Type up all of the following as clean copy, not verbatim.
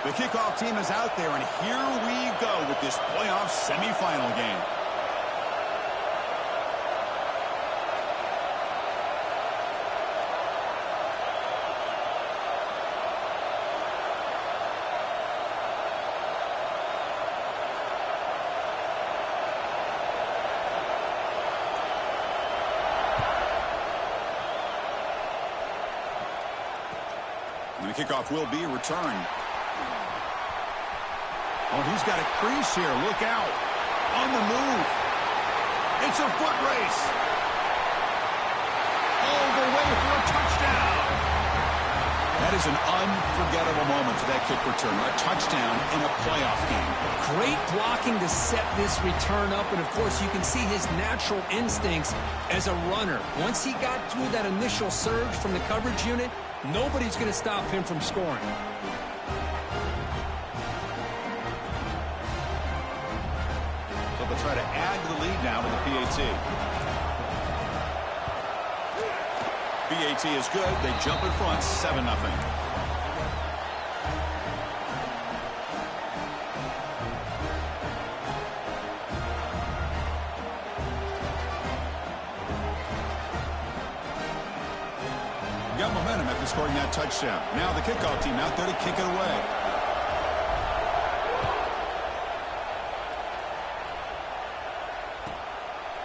The kickoff team is out there, and here we go with this playoff semifinal game. And the kickoff will be returned. Oh, he's got a crease here. Look out. On the move. It's a foot race. All the way for a touchdown. That is an unforgettable moment for that kick return. A touchdown in a playoff game. Great blocking to set this return up. And, of course, you can see his natural instincts as a runner. Once he got through that initial surge from the coverage unit, nobody's going to stop him from scoring. They'll try to add to the lead now with the PAT. PAT is good. They jump in front, 7-0. Got momentum after scoring that touchdown. Now the kickoff team out there to kick it away.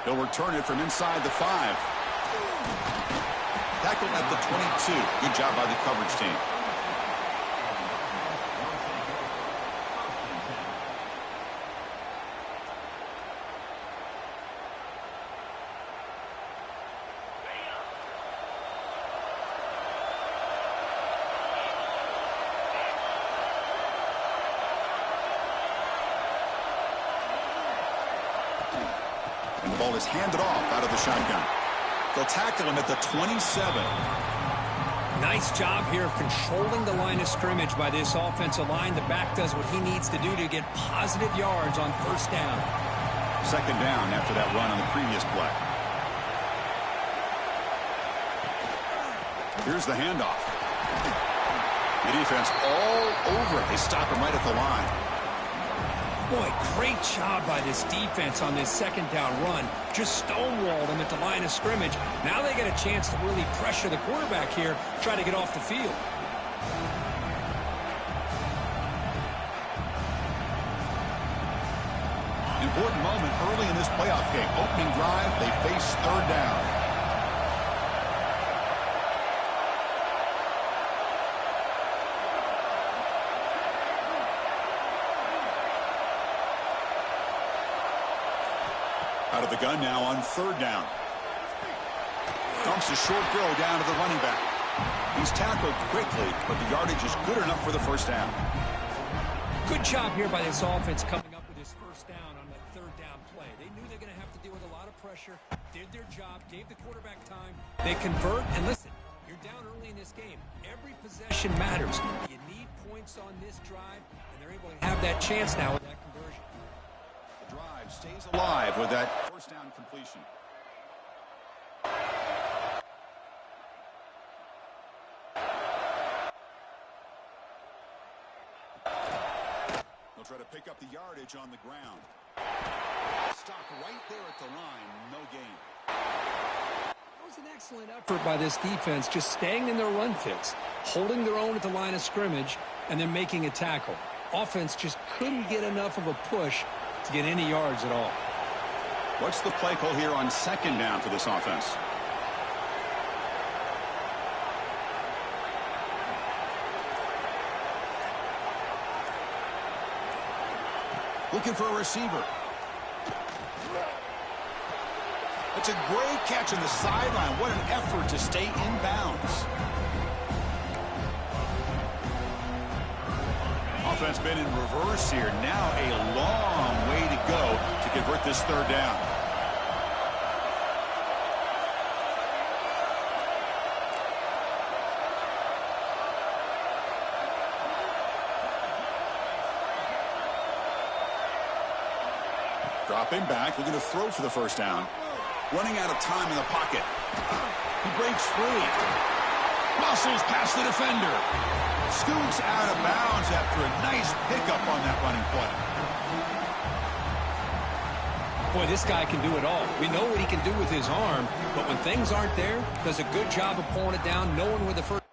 They'll return it from inside the 5. Tackled at the 22. Good job by the coverage team. And the ball is handed off out of the shotgun. They'll tackle him at the 27. Nice job here of controlling the line of scrimmage by this offensive line. The back does what he needs to do to get positive yards on first down. Second down after that run on the previous play. Here's the handoff. The defense all over it. They stop him right at the line. Boy, great job by this defense on this second down run. Just stonewalled him at the line of scrimmage. Now they get a chance to really pressure the quarterback here, try to get off the field. Important moment early in this playoff game. Opening drive, they face third down. Out of the gun now on third down. Dumps a short throw down to the running back. He's tackled quickly, but the yardage is good enough for the first down. Good job here by this offense coming up with his first down on that third down play. They knew they're going to have to deal with a lot of pressure, did their job, gave the quarterback time. They convert, and listen, you're down early in this game. Every possession matters. You need points on this drive, and they're able to have that chance now with that conversion. The drive stays alive with that first down completion. They'll try to pick up the yardage on the ground. Stop right there at the line. No gain. That was an excellent effort by this defense, just staying in their run fits, holding their own at the line of scrimmage, and then making a tackle. Offense just couldn't get enough of a push to get any yards at all. What's the play call here on second down for this offense? Looking for a receiver. It's a great catch on the sideline. What an effort to stay in bounds. Offense been in reverse here. Now a long way to go to convert this third down. Dropping back, looking to throw for the first down. Running out of time in the pocket. He breaks free. Muscles past the defender. Scoots out of bounds after a nice pickup on that running play. Boy, this guy can do it all. We know what he can do with his arm, but when things aren't there, does a good job of pulling it down, knowing where the first...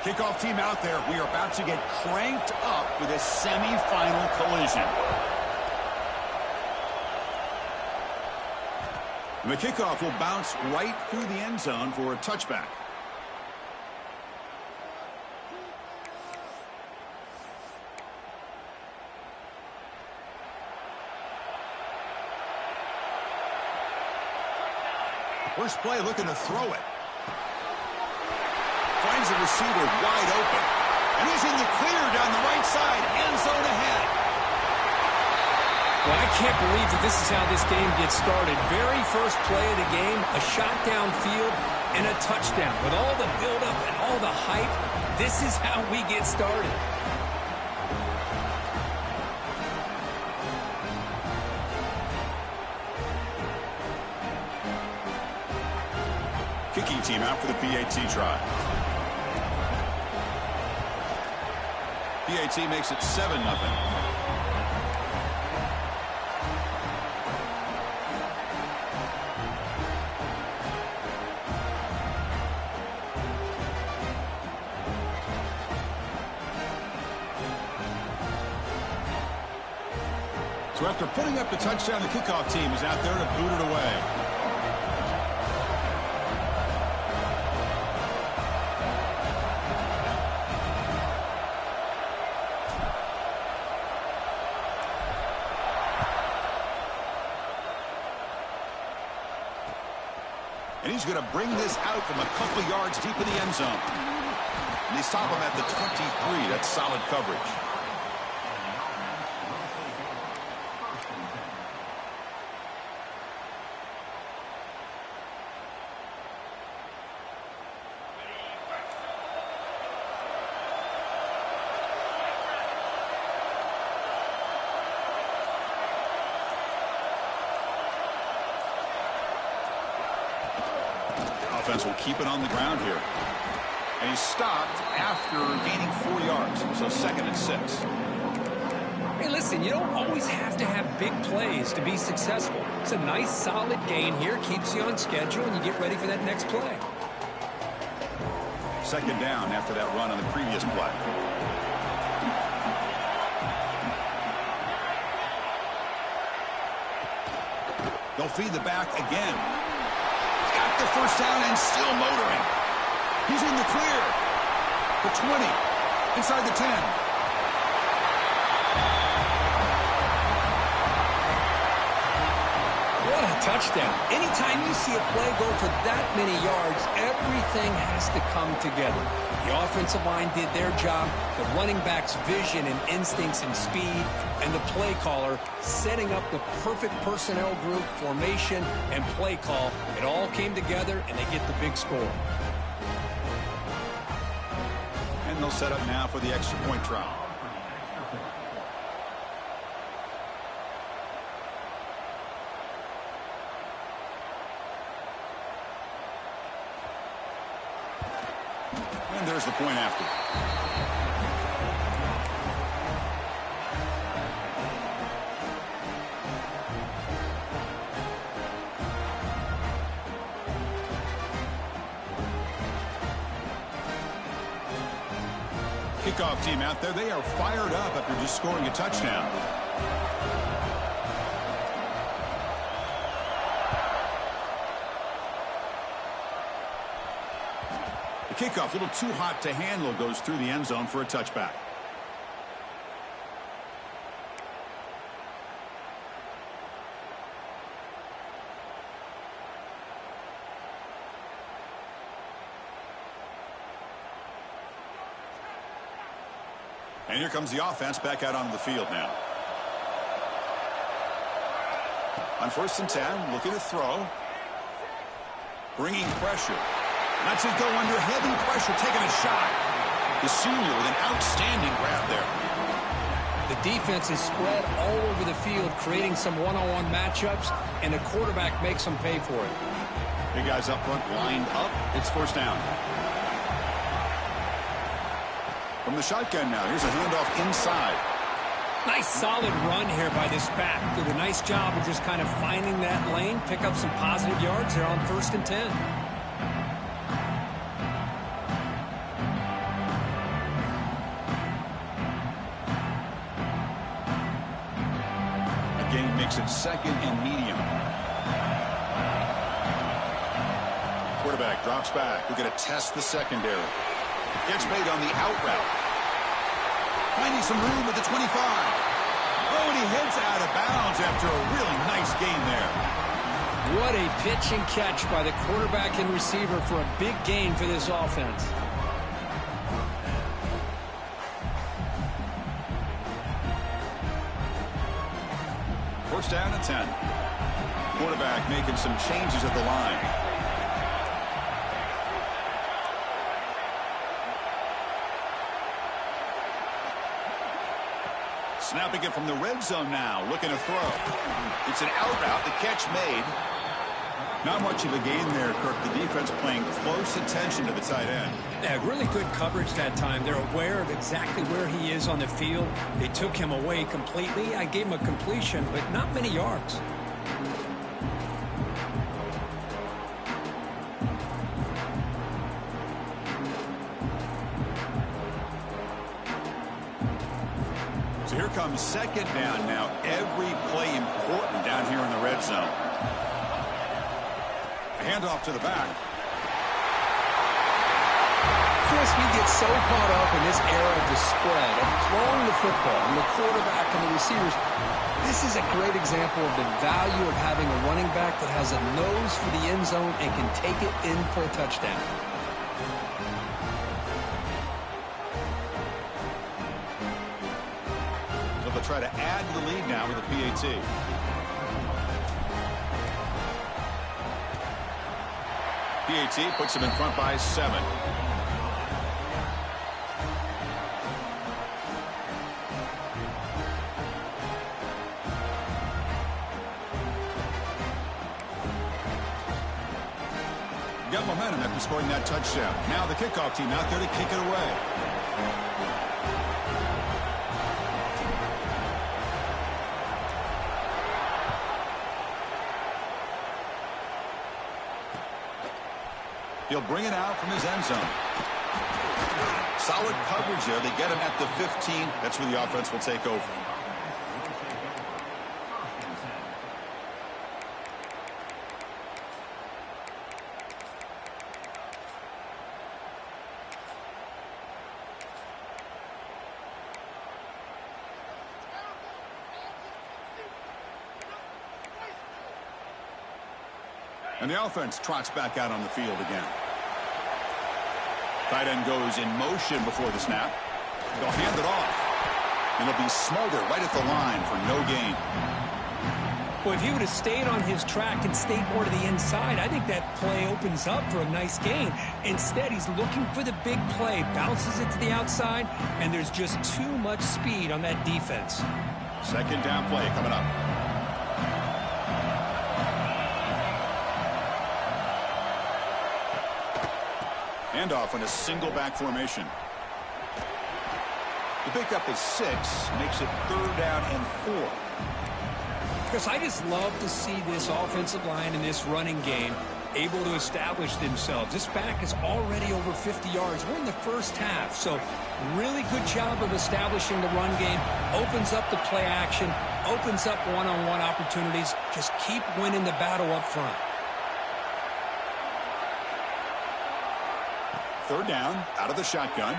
Kickoff team out there. We are about to get cranked up with a semifinal collision. The kickoff will bounce right through the end zone for a touchback. First play looking to throw it. Finds the receiver wide open. And he's in the clear down the right side. End zone ahead. Well, I can't believe that this is how this game gets started. Very first play of the game, a shot downfield and a touchdown. With all the buildup and all the hype, this is how we get started. Kicking team out for the PAT try. PAT makes it 7-0. So after putting up the touchdown, the kickoff team is out there to boot it away. And he's going to bring this out from a couple yards deep in the end zone. And they stop him at the 23. That's solid coverage. Offense will keep it on the ground here. And he's stopped after gaining 4 yards. So 2nd and 6. Hey, listen, you don't always have to have big plays to be successful. It's a nice, solid gain here. Keeps you on schedule, and you get ready for that next play. 2nd down after that run on the previous play. They'll feed the back again. The first down and still motoring. He's in the clear. The 20. Inside the 10. What a touchdown. Anytime you see a play go for that many yards, everything has to come together. The offensive line did their job, the running back's vision and instincts and speed, and the play caller setting up the perfect personnel group, formation, and play call. It all came together, and they get the big score. And they'll set up now for the extra point try. And there's the point after. Kickoff team out there. They are fired up after just scoring a touchdown. The kickoff, a little too hot to handle, goes through the end zone for a touchback. And here comes the offense back out onto the field now. On 1st and 10, looking to throw. Bringing pressure. Lets it go under heavy pressure, taking a shot. The senior with an outstanding grab there. The defense is spread all over the field, creating some one-on-one matchups, and the quarterback makes them pay for it. Big guys up front lined up. It's 1st down. From the shotgun now, here's a handoff inside. Nice solid run here by this back. Did a nice job of just kind of finding that lane, pick up some positive yards there on 1st and 10. gain makes it 2nd and medium. Quarterback drops back. We're going to test the secondary. Gets made on the out route. Finding some room at the 25. Oh, and he heads out of bounds after a really nice gain there. What a pitch and catch by the quarterback and receiver for a big gain for this offense. First down and 10. Quarterback making some changes at the line. Snapping it from the red zone now, looking to throw. It's an out route, the catch made. Not much of a gain there, Kirk. The defense paying close attention to the tight end. Yeah, really good coverage that time. They're aware of exactly where he is on the field. They took him away completely. I gave him a completion, but not many yards. So here comes 2nd down now. Every play important down here in the red zone. A handoff to the back. Chris, we get so caught up in this era of the spread, of throwing the football, and the quarterback and the receivers. This is a great example of the value of having a running back that has a nose for the end zone and can take it in for a touchdown. So they'll try to add to the lead now with a PAT. PAT puts him in front by 7. Got momentum after scoring that touchdown. Now the kickoff team out there to kick it away. He'll bring it out from his end zone. Solid coverage there. They get him at the 15. That's where the offense will take over. And the offense trots back out on the field again. Tight end goes in motion before the snap. They'll hand it off. And it'll be Smolder right at the line for no gain. Well, if he would have stayed on his track and stayed more to the inside, I think that play opens up for a nice gain. Instead, he's looking for the big play, bounces it to the outside, and there's just too much speed on that defense. 2nd down play coming up. Handoff in a single back formation. The pickup is 6, makes it 3rd down and 4. Because I just love to see this offensive line in this running game able to establish themselves. This back is already over 50 yards. We're in the first half, so really good job of establishing the run game. Opens up the play action, opens up one-on-one opportunities. Just keep winning the battle up front. 3rd down, out of the shotgun.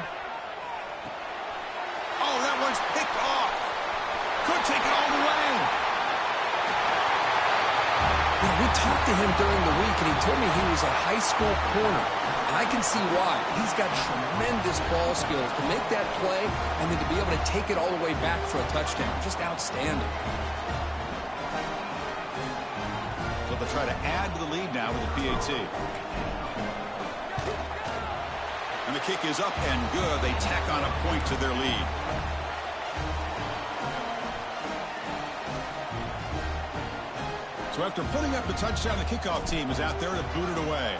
Oh, that one's picked off. Could take it all the way. Yeah, we talked to him during the week, and he told me he was a high school corner. And I can see why. He's got tremendous ball skills to make that play and then to be able to take it all the way back for a touchdown. Just outstanding. So they'll try to add to the lead now with a PAT. And the kick is up and good. They tack on a point to their lead. So after putting up the touchdown, the kickoff team is out there to boot it away.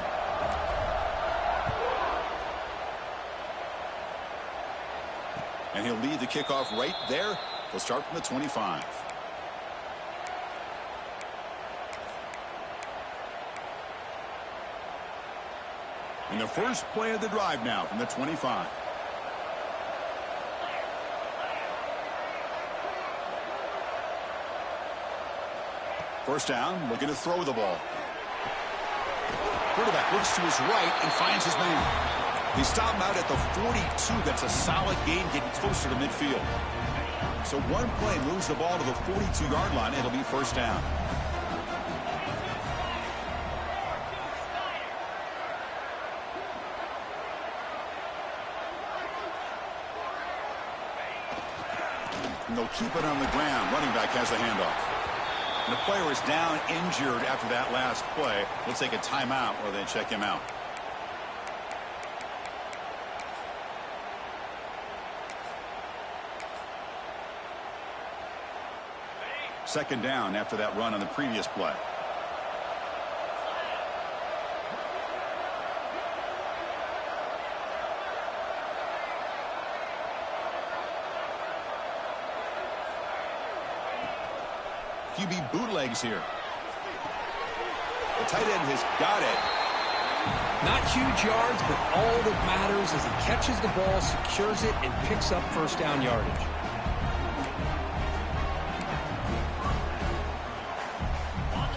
And he'll lead the kickoff right there. He'll start from the 25. And the first play of the drive now from the 25. First down, looking to throw the ball. Quarterback looks to his right and finds his man. They stop him out at the 42. That's a solid gain, getting closer to midfield. So one play moves the ball to the 42-yard line. It'll be first down. And they'll keep it on the ground. Running back has the handoff. And the player is down injured after that last play. We'll take a timeout or then check him out. Second down after that run on the previous play. QB bootlegs here. The tight end has got it. Not huge yards, but all that matters is he catches the ball, secures it, and picks up first down yardage.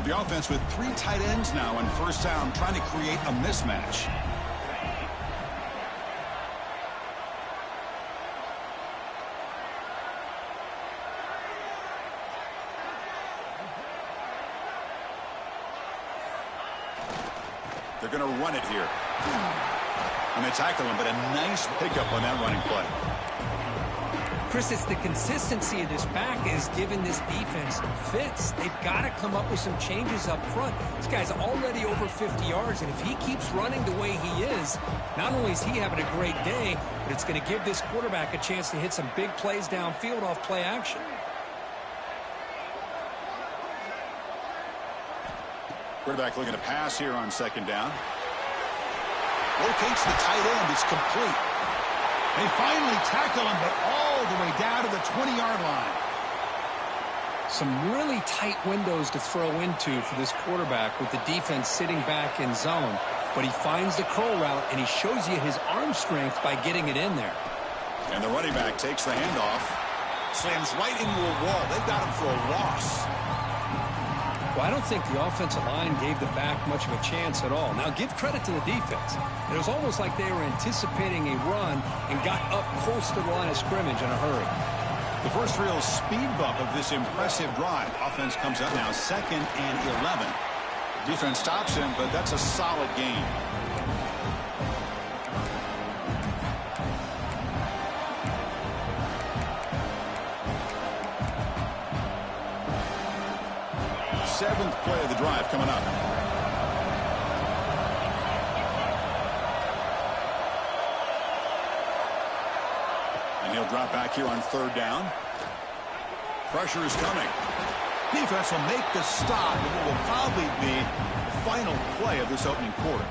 The offense with 3 tight ends now on first down, trying to create a mismatch. They're going to run it here. And they tackle him, but a nice pickup on that running play. Chris, it's the consistency of this back is giving this defense fits. They've got to come up with some changes up front. This guy's already over 50 yards, and if he keeps running the way he is, not only is he having a great day, but it's going to give this quarterback a chance to hit some big plays downfield off play action. Quarterback looking to pass here on second down. Locates the tight end. It's complete. They finally tackle him, but all the way down to the 20-yard line. Some really tight windows to throw into for this quarterback with the defense sitting back in zone. But he finds the curl route, and he shows you his arm strength by getting it in there. And the running back takes the handoff. Slams right into a wall. They've got him for a loss. Well, I don't think the offensive line gave the back much of a chance at all. Now, give credit to the defense. It was almost like they were anticipating a run and got up close to the line of scrimmage in a hurry. The first real speed bump of this impressive drive. Offense comes up now 2nd and 11. Defense stops him, but that's a solid gain. Seventh play of the drive coming up. And he'll drop back here on third down. Pressure is coming. Defense will make the stop, and it will probably be the final play of this opening quarter.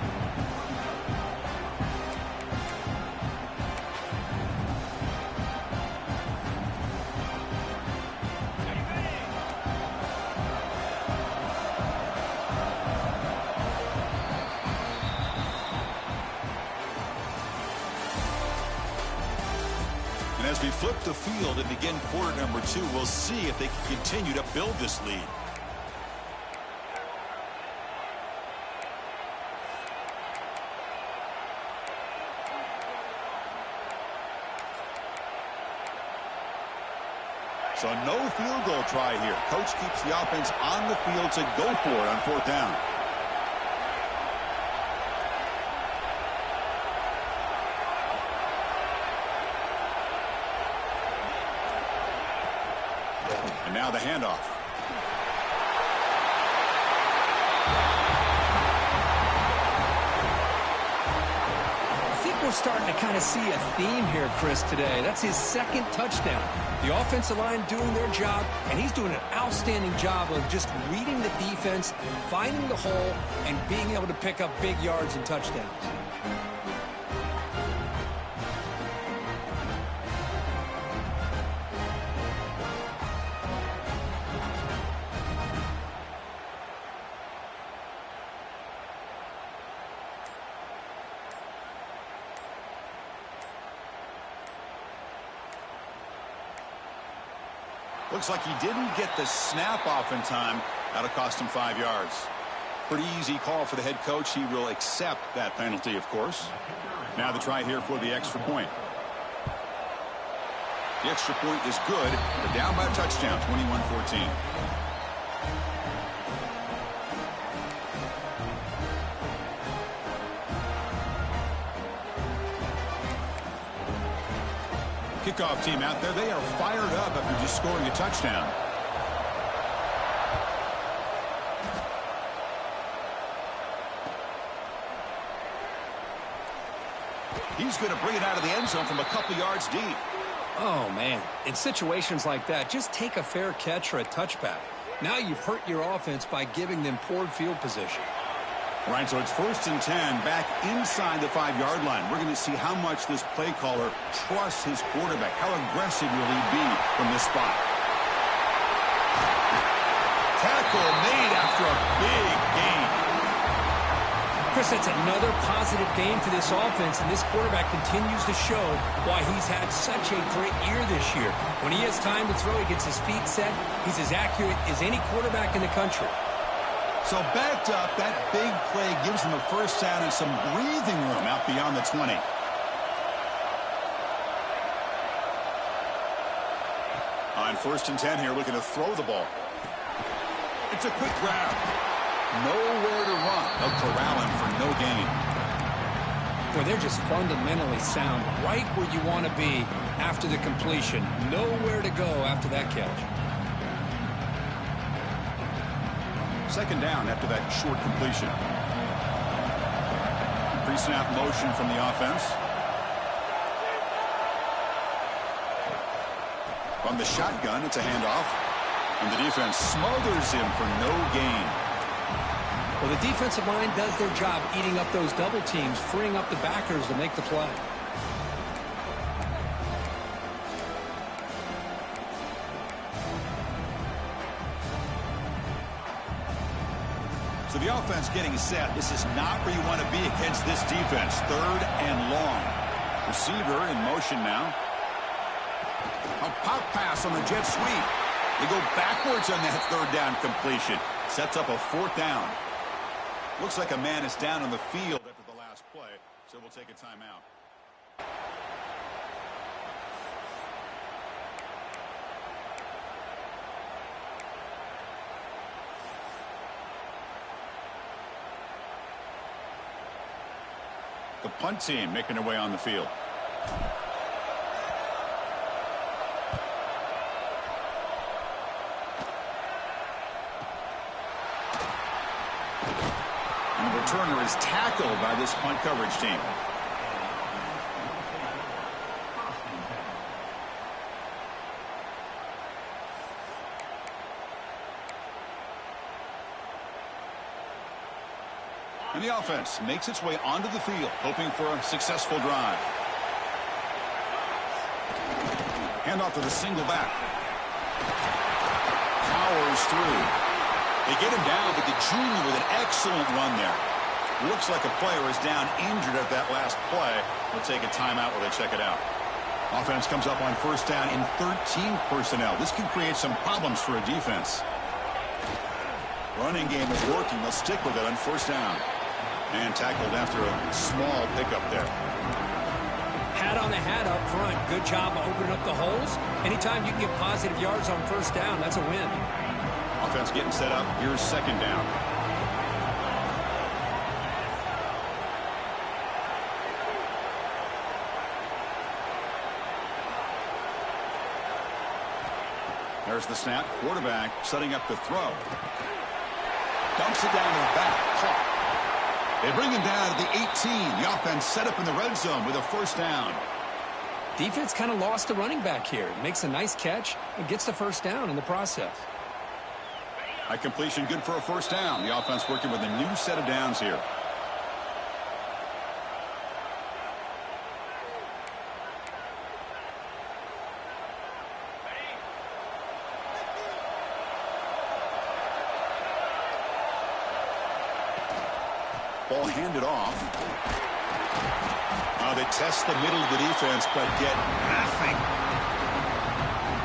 As we flip the field and begin quarter number 2, we'll see if they can continue to build this lead. So no field goal try here. Coach keeps the offense on the field to go for it on fourth down. And now the handoff. I think we're starting to kind of see a theme here, Chris, today. That's his 2nd touchdown. The offensive line doing their job, and he's doing an outstanding job of just reading the defense, finding the hole, and being able to pick up big yards and touchdowns. Looks like he didn't get the snap off in time. That'll cost him 5 yards. Pretty easy call for the head coach. He will accept that penalty, of course. Now the try here for the extra point. The extra point is good. They're down by a touchdown, 21-14. Kickoff team out there. They are fired up after just scoring a touchdown. He's going to bring it out of the end zone from a couple yards deep. Oh, man. In situations like that, just take a fair catch or a touchback. Now you've hurt your offense by giving them poor field position. All right, so it's 1st and 10 back inside the 5-yard line. We're going to see how much this play caller trusts his quarterback. How aggressive will he be from this spot? Tackle made after a big gain. Chris, that's another positive game for this offense, and this quarterback continues to show why he's had such a great year this year. When he has time to throw, he gets his feet set. He's as accurate as any quarterback in the country. So backed up, that big play gives them a first down and some breathing room out beyond the 20. On 1st and 10 here, looking to throw the ball. It's a quick grab. Nowhere to run. They'll corral him for no gain. Boy, they're just fundamentally sound, right where you want to be after the completion. Nowhere to go after that catch. 2nd down after that short completion. Pre-snap motion from the offense. From the shotgun, it's a handoff. And the defense smothers him for no gain. Well, the defensive line does their job eating up those double teams, freeing up the backers to make the play. So the offense getting set. This is not where you want to be against this defense. 3rd and long. Receiver in motion now. A pop pass on the jet sweep. They go backwards on that 3rd down completion. Sets up a 4th down. Looks like a man is down on the field after the last play, so we'll take a timeout. The punt team making their way on the field. And the returner is tackled by this punt coverage team. And the offense makes its way onto the field, hoping for a successful drive. Handoff to the single back. Powers through. They get him down, but the junior with an excellent run there. Looks like a player is down injured at that last play. We'll take a timeout while they check it out. Offense comes up on 1st down in 13 personnel. This can create some problems for a defense. Running game is working. They'll stick with it on 1st down. And tackled after a small pickup there. Hat on the hat up front. Good job opening up the holes. Anytime you can get positive yards on 1st down, that's a win. Offense getting set up. Here's 2nd down. There's the snap. Quarterback setting up the throw. Dumps it down to the back. Caught. They bring him down to the 18. The offense set up in the red zone with a 1st down. Defense kind of lost the running back here. Makes a nice catch and gets the 1st down in the process. High completion, good for a 1st down. The offense working with a new set of downs here. Ball handed off. They test the middle of the defense, but get nothing.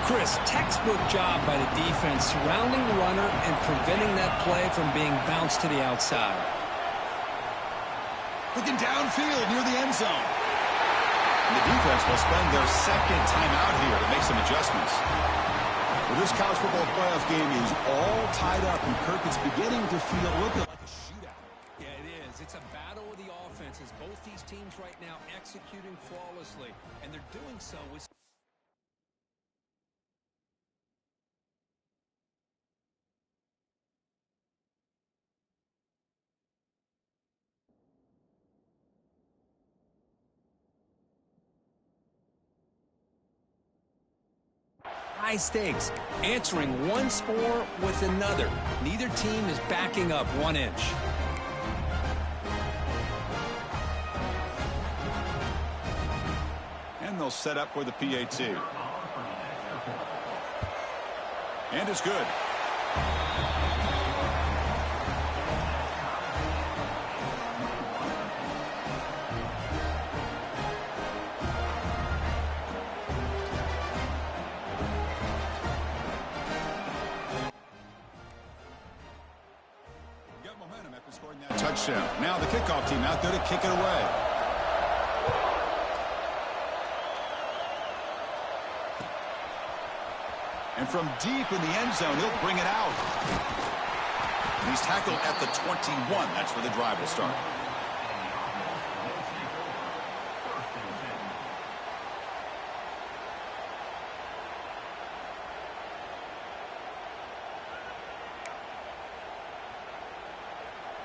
Chris, textbook job by the defense surrounding the runner and preventing that play from being bounced to the outside. Looking downfield near the end zone. And the defense will spend their second timeout here to make some adjustments. Well, this college football playoff game is all tied up, and Kirk, it's beginning to feel a little bit like a shootout. Yeah, it is. It's a battle of the offenses. Both these teams right now executing flawlessly, and they're doing so with... high stakes, answering one score with another. Neither team is backing up 1 inch. And they'll set up for the PAT. And it's good. Scoring that touchdown. Now the kickoff team out there to kick it away. And from deep in the end zone, he'll bring it out. He's tackled at the 21. That's where the drive will start.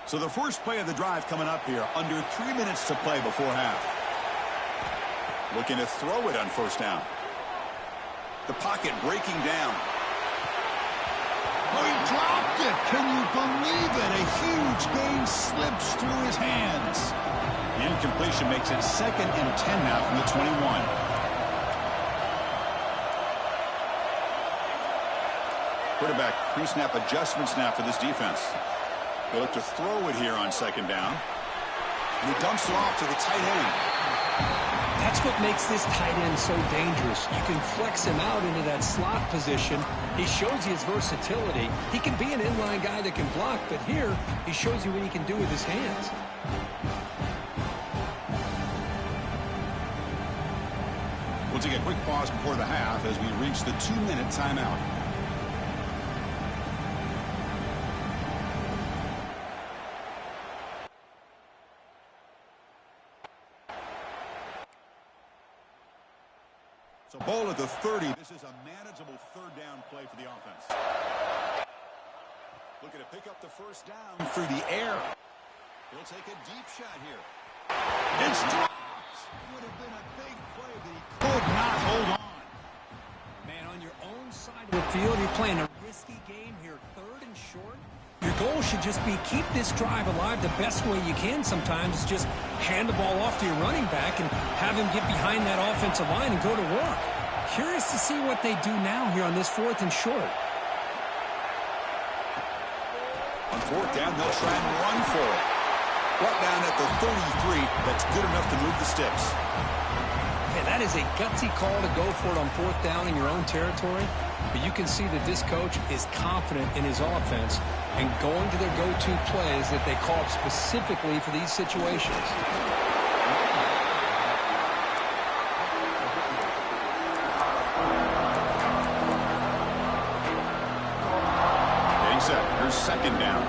So the first play of the drive coming up here, under 3 minutes to play before half. Looking to throw it on first down. The pocket breaking down. Oh, he dropped it. Can you believe it? A huge gain slips through his hands. The incompletion makes it 2nd and 10 now from the 21. Quarterback pre-snap adjustments now for this defense. They look to throw it here on second down. And he dumps it off to the tight end. That's what makes this tight end so dangerous. You can flex him out into that slot position. He shows you his versatility. He can be an inline guy that can block, but here he shows you what he can do with his hands. We'll take a quick pause before the half as we reach the 2-minute timeout. So ball at the 30. This is a manageable third down play for the offense. Looking to pick up the first down through the air. He'll take a deep shot here. It's dropped. Would have been a big play, but he could not hold on. Man, on your own side of the field, you're playing a risky game here, 3rd and short. Your goal should just be keep this drive alive the best way you can sometimes. Just hand the ball off to your running back and have him get behind that offensive line and go to work. Curious to see what they do now here on this 4th and short. On 4th down, they'll try and run for it. Brought down at the 33. That's good enough to move the sticks. Man, that is a gutsy call to go for it on 4th down in your own territory. But you can see that this coach is confident in his offense and going to their go-to plays that they call up specifically for these situations. Getting set. Here's 2nd down.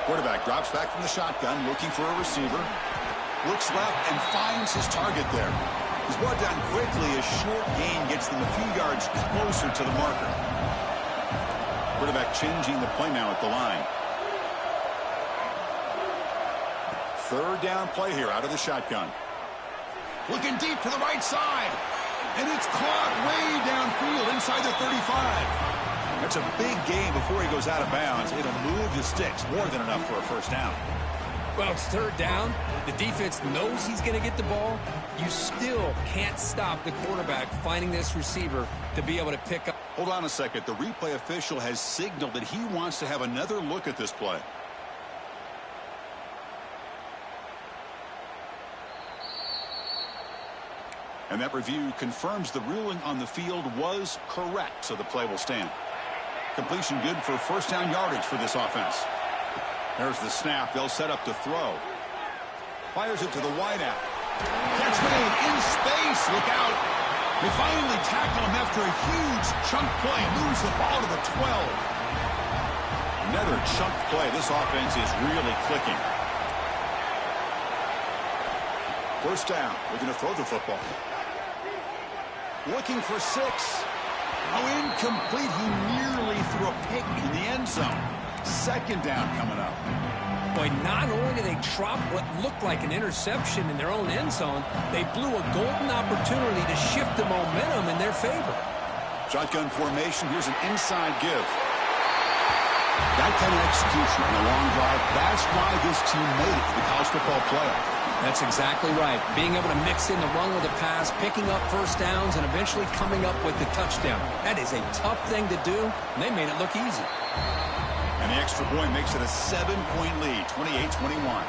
Quarterback drops back from the shotgun, looking for a receiver. Looks left and finds his target there. He's brought down quickly. A short gain gets them a few yards closer to the marker. Quarterback changing the play now at the line. 3rd down play here out of the shotgun. Looking deep to the right side. And it's caught way downfield inside the 35. That's a big gain before he goes out of bounds. It'll move the sticks, more than enough for a first down. Well, it's third down. The defense knows he's going to get the ball. You still can't stop the quarterback finding this receiver to be able to pick up. Hold on a second. The replay official has signaled that he wants to have another look at this play. And that review confirms the ruling on the field was correct, so the play will stand. Completion good for first down yardage for this offense. There's the snap. They'll set up to throw. Fires it to the wideout. Catch made in space. Look out. They finally tackle him after a huge chunk play. Moves the ball to the 12. Another chunk play. This offense is really clicking. First down. We're going to throw the football. Looking for 6. Oh, incomplete. He nearly threw a pick in the end zone. Second down coming up. Boy, not only did they drop what looked like an interception in their own end zone, they blew a golden opportunity to shift the momentum in their favor. Shotgun formation. Here's an inside give. That kind of execution on a long drive, that's why this team made it to the college football playoff. That's exactly right. Being able to mix in the run with the pass, picking up first downs, and eventually coming up with the touchdown. That is a tough thing to do, and they made it look easy. And the extra point makes it a 7-point lead, 28-21.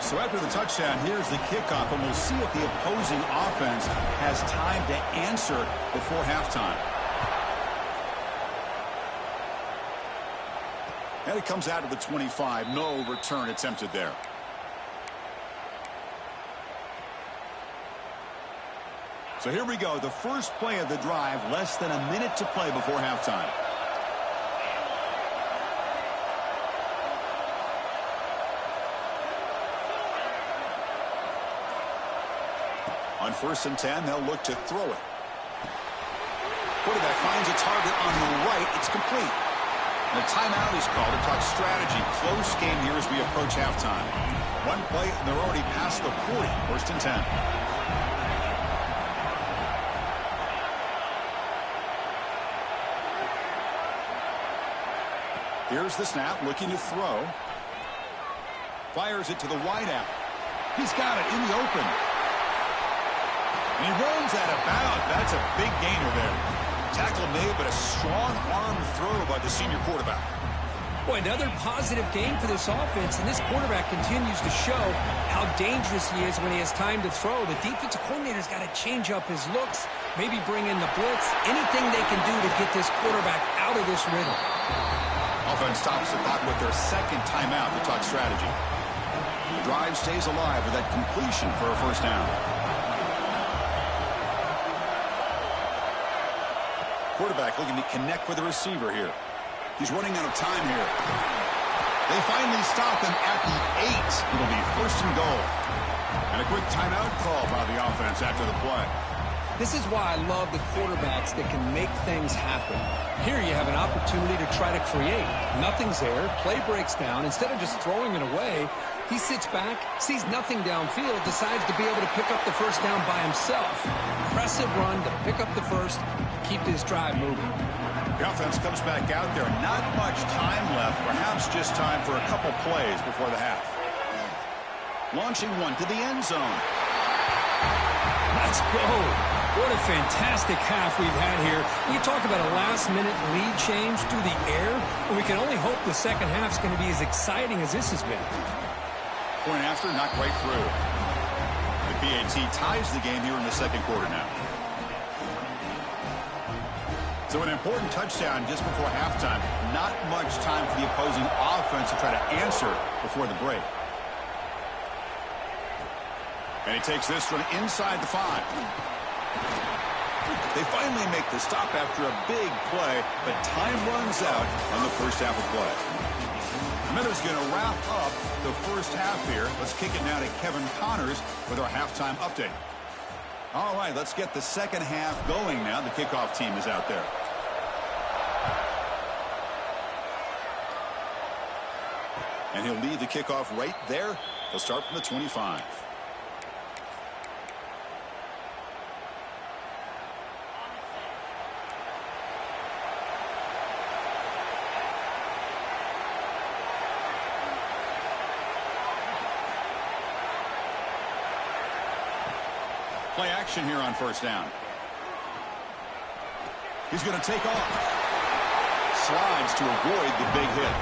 So after the touchdown, here's the kickoff, and we'll see if the opposing offense has time to answer before halftime. And it comes out of the 25. No return attempted there. So here we go. The first play of the drive, less than a minute to play before halftime. On 1st and 10, they'll look to throw it. Quarterback finds a target on the right. It's complete. And a timeout is called to talk strategy. Close game here as we approach halftime. One play, and they're already past the 40. 1st and 10. Here's the snap, looking to throw. Fires it to the wideout. He's got it in the open. And he runs out of bounds. That's a big gainer there. Tackle made, but a strong arm throw by the senior quarterback. Boy, another positive game for this offense, and this quarterback continues to show how dangerous he is when he has time to throw. The defensive coordinator's got to change up his looks, maybe bring in the blitz, anything they can do to get this quarterback out of this rhythm. Offense stops the clock with their second timeout to talk strategy. The drive stays alive with that completion for a first down. Quarterback looking to connect with the receiver here. He's running out of time here. They finally stop him at the 8. It'll be 1st and goal. And a quick timeout call by the offense after the play. This is why I love the quarterbacks that can make things happen. Here you have an opportunity to try to create. Nothing's there. Play breaks down. Instead of just throwing it away, he sits back, sees nothing downfield, decides to be able to pick up the first down by himself. Impressive run to pick up the first, keep this drive moving. The offense comes back out there. Not much time left. Perhaps just time for a couple plays before the half. Launching one to the end zone. Let's go. What a fantastic half we've had here. We talk about a last-minute lead change through the air, and we can only hope the second half's going to be as exciting as this has been. Point after, not quite through. The PAT ties the game here in the second quarter now. So an important touchdown just before halftime. Not much time for the opposing offense to try to answer before the break. And he takes this from inside the 5. They finally make the stop after a big play, but time runs out on the first half of play. Miller's going to wrap up the first half here. Let's kick it now to Kevin Connors with our halftime update. All right, let's get the second half going now. The kickoff team is out there. And he'll lead the kickoff right there. He'll start from the 25. Play action here on first down. He's going to take off. Slides to avoid the big hit.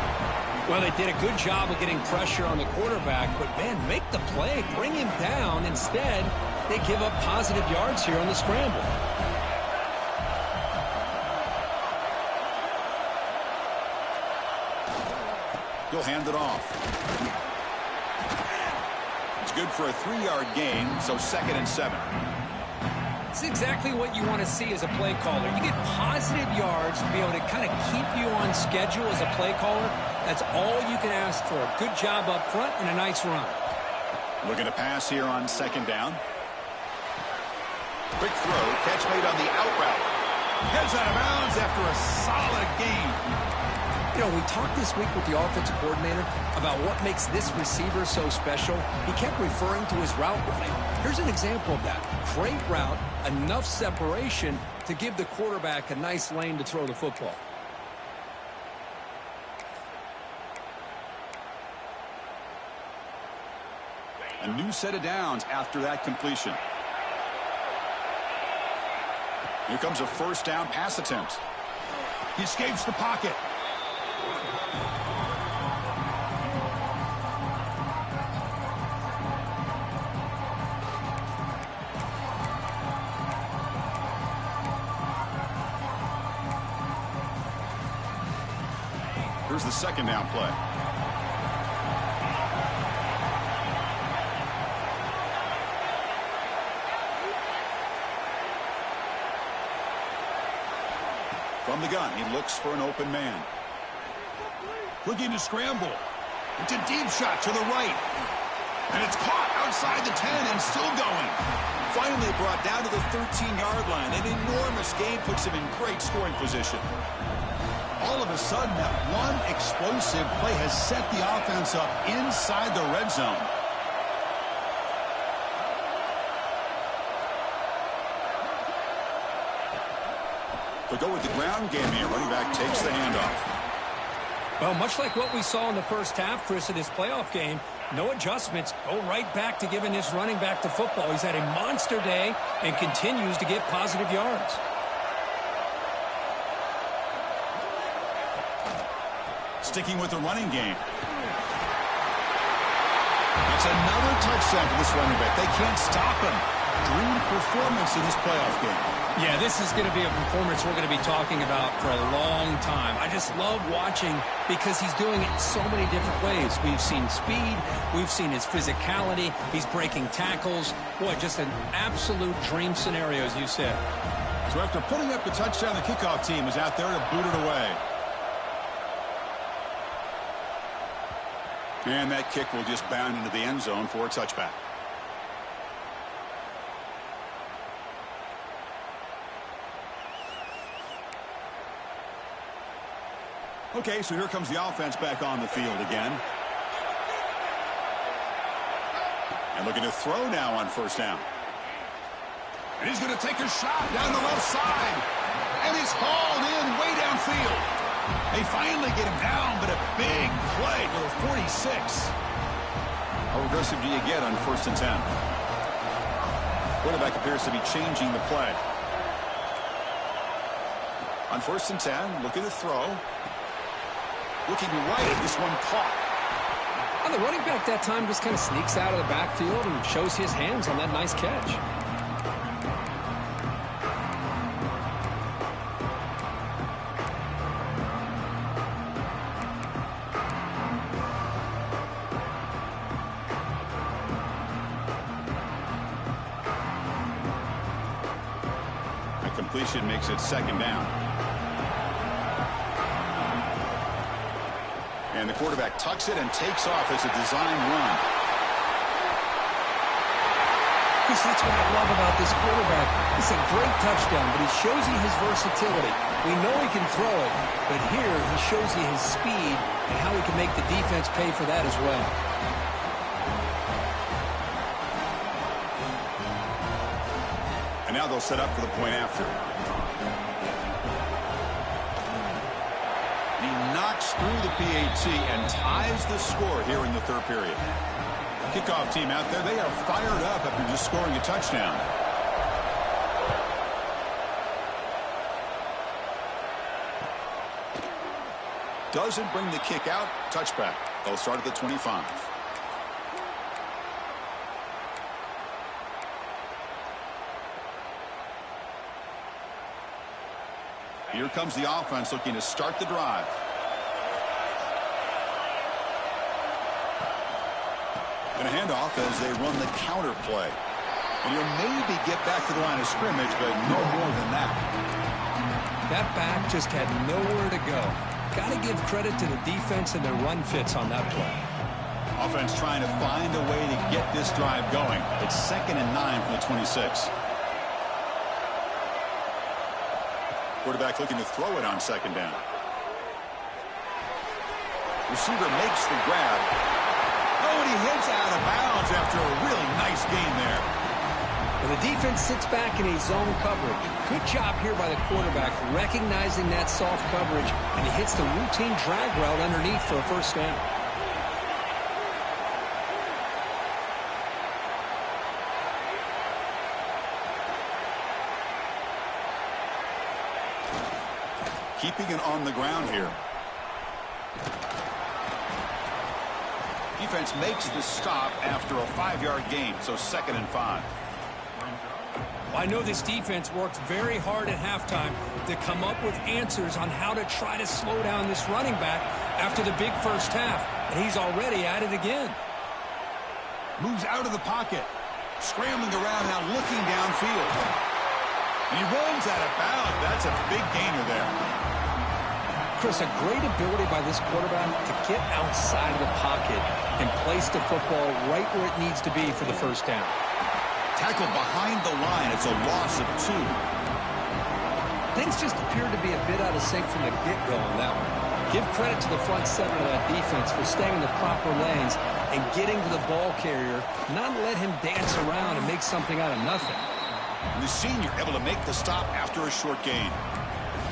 Well, they did a good job of getting pressure on the quarterback, but, man, make the play. Bring him down. Instead, they give up positive yards here on the scramble. He'll hand it off. It's good for a 3-yard gain, so 2nd and 7. It's exactly what you want to see as a play caller. You get positive yards to be able to kind of keep you on schedule as a play caller. That's all you can ask for. Good job up front and a nice run. Looking to pass here on 2nd down. Quick throw, catch made on the out route. Heads out of bounds after a solid gain. You know, we talked this week with the offensive coordinator about what makes this receiver so special. He kept referring to his route running. Here's an example of that. Great route, enough separation to give the quarterback a nice lane to throw the football. A new set of downs after that completion. Here comes a first down pass attempt. He escapes the pocket. Here's the 2nd down play. From the gun, he looks for an open man. Looking to scramble. It's a deep shot to the right. And it's caught outside the 10 and still going. Finally brought down to the 13-yard line. An enormous gain puts him in great scoring position. All of a sudden, that one explosive play has set the offense up inside the red zone. They'll go with the ground game here. Running back takes the handoff. Well, much like what we saw in the first half, Chris, of this playoff game, no adjustments. Go right back to giving this running back the football. He's had a monster day and continues to get positive yards. Sticking with the running game. That's another touchdown for this running back. They can't stop him. Dream performance in this playoff game. Yeah, this is going to be a performance we're going to be talking about for a long time. I just love watching because he's doing it in so many different ways. We've seen speed. We've seen his physicality. He's breaking tackles. Boy, just an absolute dream scenario, as you said. So after putting up the touchdown, the kickoff team is out there to boot it away. And that kick will just bound into the end zone for a touchback. Okay, so here comes the offense back on the field again. And looking to throw now on first down. And he's going to take a shot down the left side. And he's hauled in way downfield. They finally get him down, but a big play for the 46. How aggressive do you get on 1st and 10? Quarterback appears to be changing the play. On 1st and 10, looking to throw. Looking right, this one caught. And the running back that time just kind of sneaks out of the backfield and shows his hands on that nice catch. A completion makes it 2nd down. And the quarterback tucks it and takes off as a design run. Chris, that's what I love about this quarterback. It's a great touchdown, but he shows you his versatility. We know he can throw it, but here he shows you his speed and how he can make the defense pay for that as well. And now they'll set up for the point after. He knocks through the PAT and ties the score here in the 3rd period. Kickoff team out there, they are fired up after just scoring a touchdown. Doesn't bring the kick out. Touchback. They'll start at the 25. Here comes the offense looking to start the drive. Going to hand off as they run the counter play. And he'll maybe get back to the line of scrimmage, but no more than that. That back just had nowhere to go. Got to give credit to the defense and their run fits on that play. Offense trying to find a way to get this drive going. It's 2nd and 9 from the 26. Quarterback looking to throw it on 2nd down. Receiver makes the grab. Oh, and he hits out of bounds after a really nice gain there. Well, the defense sits back in a zone coverage. Good job here by the quarterback recognizing that soft coverage, and he hits the routine drag route underneath for a first down. Keeping it on the ground here. Defense makes the stop after a 5-yard gain, so 2nd and 5. I know this defense worked very hard at halftime to come up with answers on how to try to slow down this running back after the big first half, and he's already at it again. Moves out of the pocket. Scrambling around now, looking downfield. And he runs out of bounds. That's a big gainer there. Chris, a great ability by this quarterback to get outside of the pocket and place the football right where it needs to be for the first down. Tackled behind the line. It's a loss of 2. Things just appeared to be a bit out of sync from the get-go on that one. Give credit to the front 7 of that defense for staying in the proper lanes and getting to the ball carrier, not let him dance around and make something out of nothing. And the senior able to make the stop after a short gain.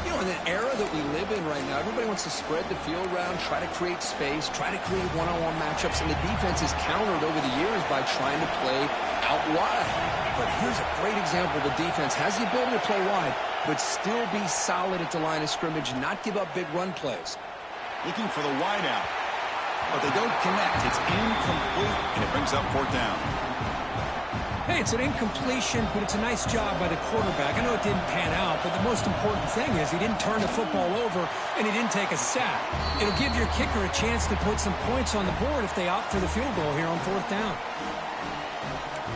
You know, in the era that we live in right now, everybody wants to spread the field around, try to create space, try to create one-on-one matchups, and the defense is countered over the years by trying to play out wide. But here's a great example. The defense has the ability to play wide, but still be solid at the line of scrimmage and not give up big run plays. Looking for the wide out, but they don't connect. It's incomplete, and it brings up 4th down. Hey, it's an incompletion, but it's a nice job by the quarterback. I know it didn't pan out, but the most important thing is he didn't turn the football over and he didn't take a sack. It'll give your kicker a chance to put some points on the board if they opt for the field goal here on 4th down.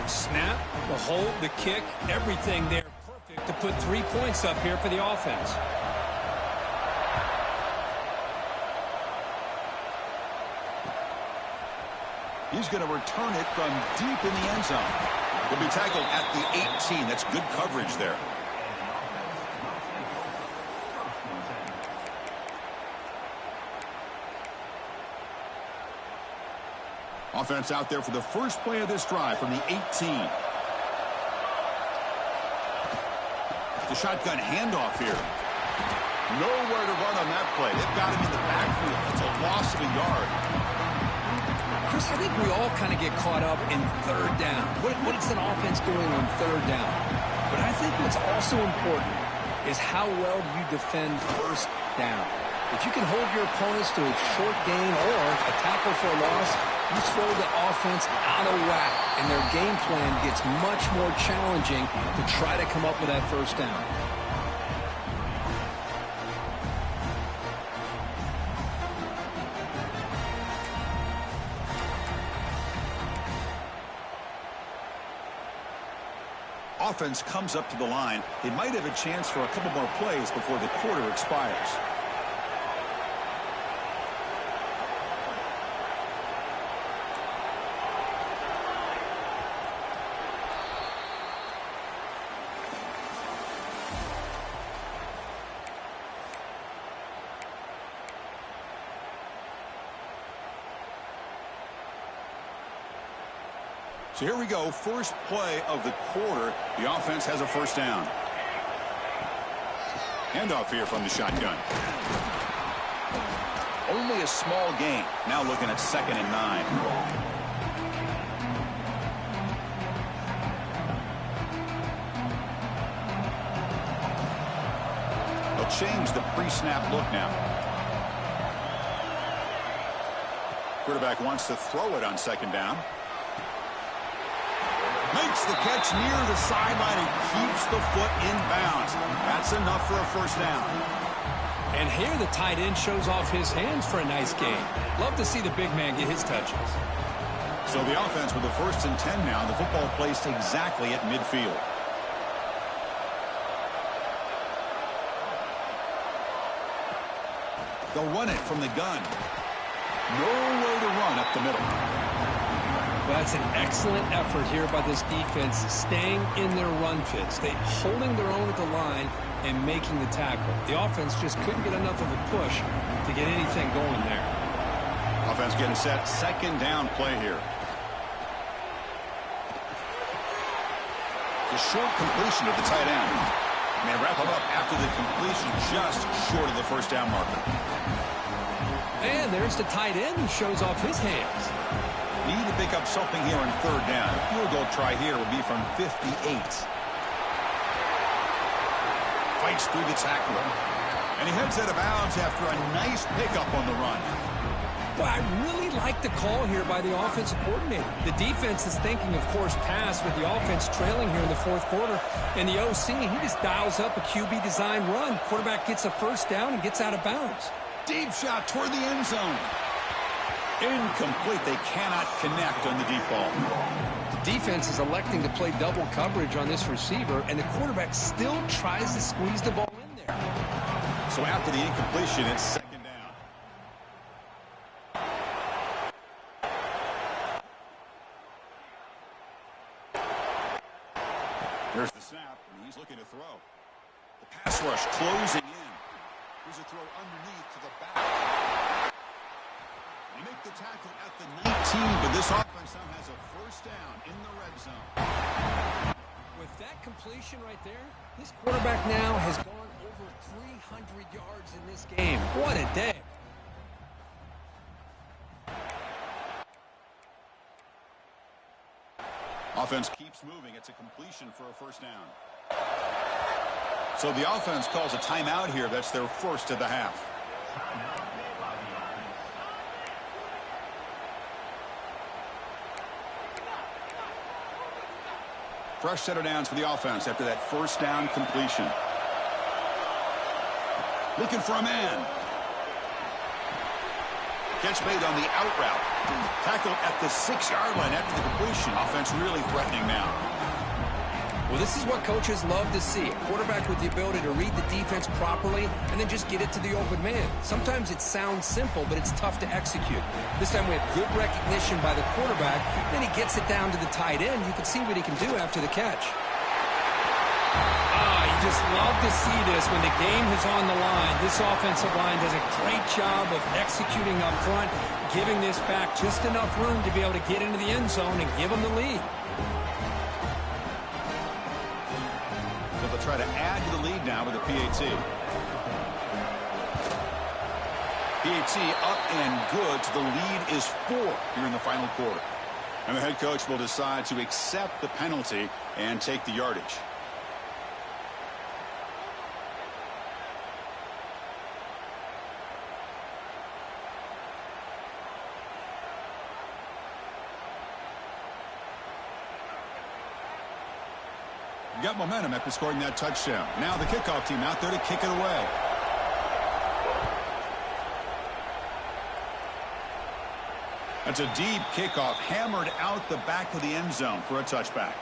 Snap, the hold, the kick, everything there perfect to put 3 points up here for the offense. He's going to return it from deep in the end zone. He'll be tackled at the 18. That's good coverage there. Offense out there for the first play of this drive from the 18. The shotgun handoff here. Nowhere to run on that play. They've got him in the backfield. It's a loss of a yard. Chris, I think we all kind of get caught up in 3rd down. What is an offense doing on 3rd down? But I think what's also important is how well you defend 1st down. If you can hold your opponents to a short gain or a tackle for a loss, you throw the offense out of whack, and their game plan gets much more challenging to try to come up with that 1st down. Offense comes up to the line. They might have a chance for a couple more plays before the quarter expires. So here we go, first play of the quarter. The offense has a 1st down. Handoff here from the shotgun. Only a small gain. Now looking at 2nd and 9. They'll change the pre-snap look now. Quarterback wants to throw it on second down. Makes the catch near the sideline and keeps the foot in bounds. That's enough for a first down. And here the tight end shows off his hands for a nice gain. Love to see the big man get his touches. So the offense with the 1st and 10 now. The football placed exactly at midfield. They'll run it from the gun. Nowhere to run up the middle. That's an excellent effort here by this defense, staying in their run fits. They holding their own at the line and making the tackle. The offense just couldn't get enough of a push to get anything going there. Offense getting set. Second down play here. The short completion of the tight end. And they wrap it up after the completion just short of the first down marker. And there's the tight end who shows off his hands. Need to pick up something here on third down. A field goal try here would be from 58. Fights through the tackler. And he heads out of bounds after a nice pickup on the run. But I really like the call here by the offensive coordinator. The defense is thinking, of course, pass with the offense trailing here in the fourth quarter. And the OC, he just dials up a QB design run. Quarterback gets a first down and gets out of bounds. Deep shot toward the end zone. Incomplete. They cannot connect on the deep ball. The defense is electing to play double coverage on this receiver, and the quarterback still tries to squeeze the ball in there. So after the incompletion, it's second down. Here's the snap, and he's looking to throw. The pass rush closing in. Here's a throw underneath to the back. They make the tackle at the 19, but this offense now has a first down in the red zone. With that completion right there, this quarterback now has gone over 300 yards in this game. What a day. Offense keeps moving. It's a completion for a first down. So the offense calls a timeout here. That's their first of the half. Fresh set of downs for the offense after that first down completion. Looking for a man. Catch made on the out route. Tackled at the 6-yard line after the completion. Offense really threatening now. Well, this is what coaches love to see. A quarterback with the ability to read the defense properly and then just get it to the open man. Sometimes it sounds simple, but it's tough to execute. This time we have good recognition by the quarterback. Then he gets it down to the tight end. You can see what he can do after the catch. You just love to see this when the game is on the line. This offensive line does a great job of executing up front, giving this back just enough room to be able to get into the end zone and give them the lead. So they'll try to add to the lead now with a PAT. PAT up and good. So the lead is 4 here in the final quarter. And the head coach will decide to accept the penalty and take the yardage. Got momentum after scoring that touchdown. Now the kickoff team out there to kick it away. That's a deep kickoff, hammered out the back of the end zone for a touchback.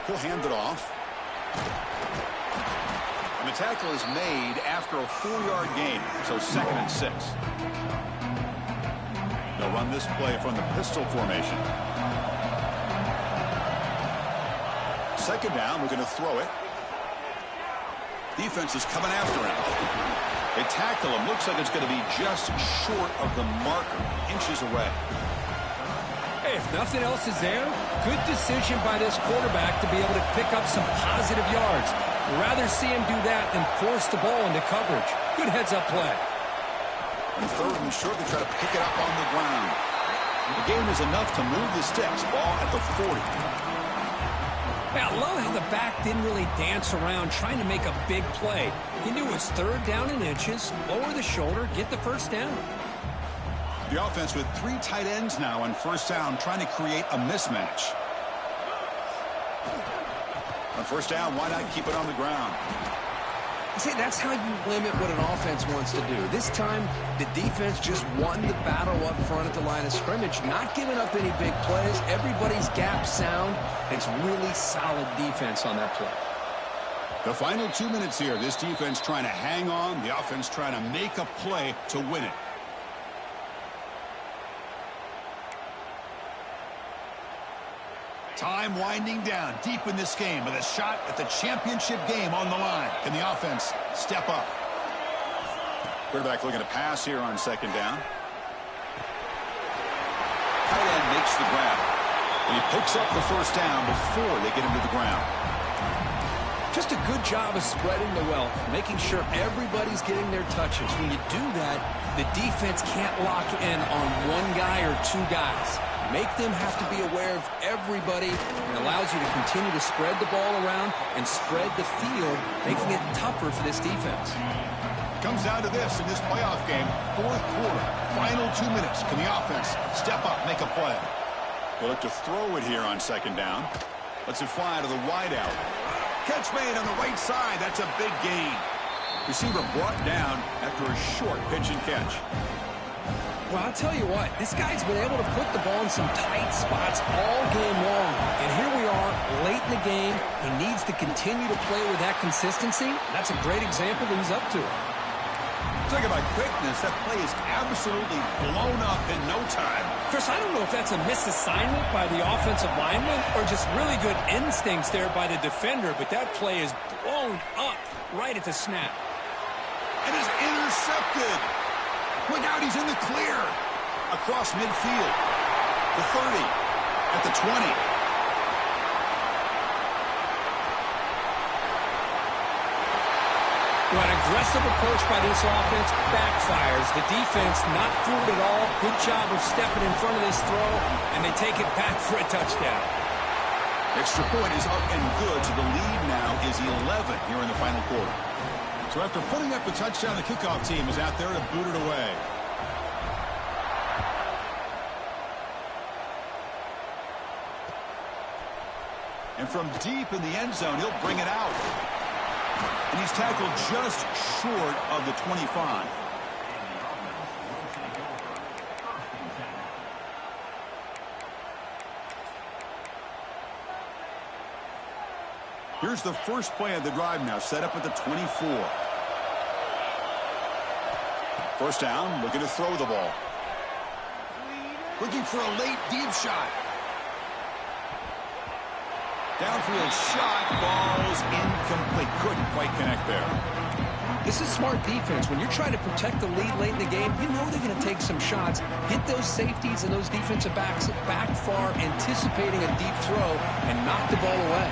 He'll hand it off. And the tackle is made after a 4-yard gain, so 2nd and 6. They'll run this play from the pistol formation. Second down, we're going to throw it. Defense is coming after him. They tackle him. Looks like it's going to be just short of the marker, inches away. Hey, if nothing else is there, good decision by this quarterback to be able to pick up some positive yards. Rather see him do that than force the ball into coverage. Good heads-up play. On 3rd and short, they try to pick it up on the ground. The game is enough to move the sticks. Ball at the 40. Yeah, I love how the back didn't really dance around trying to make a big play. He knew it's 3rd down in inches, lower the shoulder, get the first down. The offense with 3 tight ends now on 1st down, trying to create a mismatch. On 1st down, why not keep it on the ground? See, that's how you limit what an offense wants to do. This time, the defense just won the battle up front at the line of scrimmage, not giving up any big plays. Everybody's gap sound. It's really solid defense on that play. The final 2 minutes here. This defense trying to hang on. The offense trying to make a play to win it. Time winding down deep in this game with a shot at the championship game on the line. Can the offense step up? Quarterback looking to pass here on 2nd down. Tight end makes the grab. And he picks up the 1st down before they get him to the ground. Just a good job of spreading the wealth, making sure everybody's getting their touches. When you do that, the defense can't lock in on one guy or 2 guys. Make them have to be aware of everybody, and allows you to continue to spread the ball around and spread the field, making it tougher for this defense. Comes down to this in this playoff game. 4th quarter, final 2 minutes. Can the offense step up, make a play? They look to throw it here on 2nd down. Lets it fly to the wideout. Catch made on the right side. That's a big gain. Receiver brought down after a short pitch and catch. Well, I'll tell you what, this guy's been able to put the ball in some tight spots all game long. And here we are, late in the game. He needs to continue to play with that consistency. That's a great example that he's up to it. Talk about quickness. That play is absolutely blown up in no time. Chris, I don't know if that's a misassignment by the offensive lineman or just really good instincts there by the defender, but that play is blown up right at the snap. And is intercepted. Look out, he's in the clear. Across midfield. The 30. At the 20. Well, an aggressive approach by this offense backfires. The defense not fooled at all. Good job of stepping in front of this throw, and they take it back for a touchdown. Extra point is up and good, so the lead now is 11 here in the final quarter. So after putting up a touchdown, the kickoff team is out there to boot it away. And from deep in the end zone, he'll bring it out. And he's tackled just short of the 25. Here's the first play of the drive now, set up at the 24. 1st down, looking to throw the ball. Looking for a late deep shot. Downfield shot falls incomplete. Couldn't quite connect there. This is smart defense. When you're trying to protect the lead late in the game, you know they're going to take some shots. Get those safeties and those defensive backs back far, anticipating a deep throw, and knock the ball away.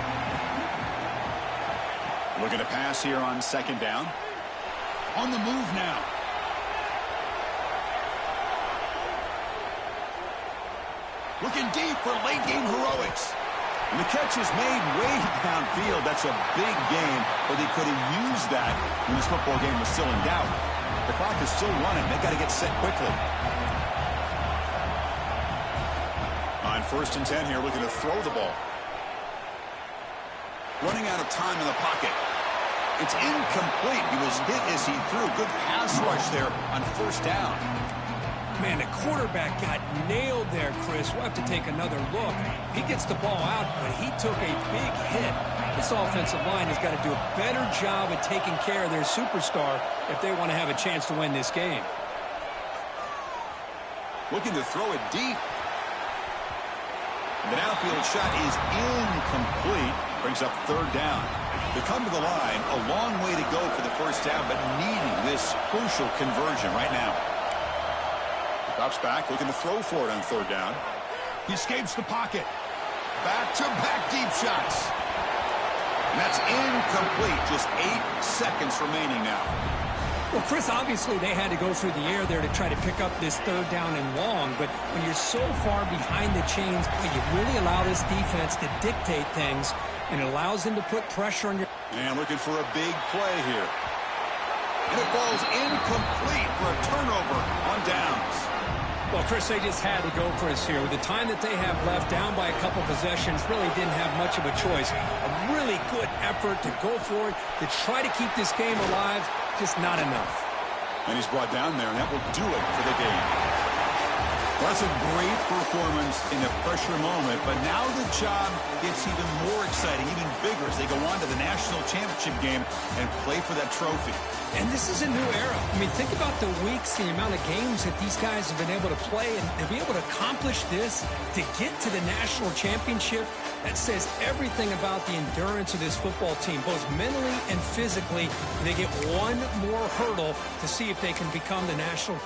Looking to pass here on 2nd down. On the move now. Looking deep for late game heroics. And the catch is made way downfield. That's a big gain, but they could have used that when this football game was still in doubt. The clock is still running. They've got to get set quickly. On 1st and 10 here, looking to throw the ball. Running out of time in the pocket. It's incomplete. He was hit as he threw. Good pass rush there on 1st down. Man, the quarterback got nailed there, Chris. We'll have to take another look. He gets the ball out, but he took a big hit. This offensive line has got to do a better job of taking care of their superstar if they want to have a chance to win this game. Looking to throw it deep. The downfield shot is incomplete. Brings up 3rd down. They come to the line. A long way to go for the 1st down, but needing this crucial conversion right now. Drops back, looking to throw for it on 3rd down. He escapes the pocket. Back-to-back deep shots. And that's incomplete. Just 8 seconds remaining now. Well, Chris, obviously they had to go through the air there to try to pick up this third down and long, but when you're so far behind the chains, you really allow this defense to dictate things, and it allows them to put pressure on your... And looking for a big play here. And it falls incomplete for a turnover on downs. Well, Chris, they just had to go for us here. With the time that they have left, down by a couple possessions, really didn't have much of a choice. A really good effort to go for it, to try to keep this game alive, just not enough. And he's brought down there, and that will do it for the game. Well, that's a great performance in a pressure moment, but now the job gets even more exciting, even bigger as they go on to the national championship game and play for that trophy. And this is a new era. I mean, think about the weeks, the amount of games that these guys have been able to play, and to be able to accomplish this, to get to the national championship, that says everything about the endurance of this football team, both mentally and physically. They get one more hurdle to see if they can become the national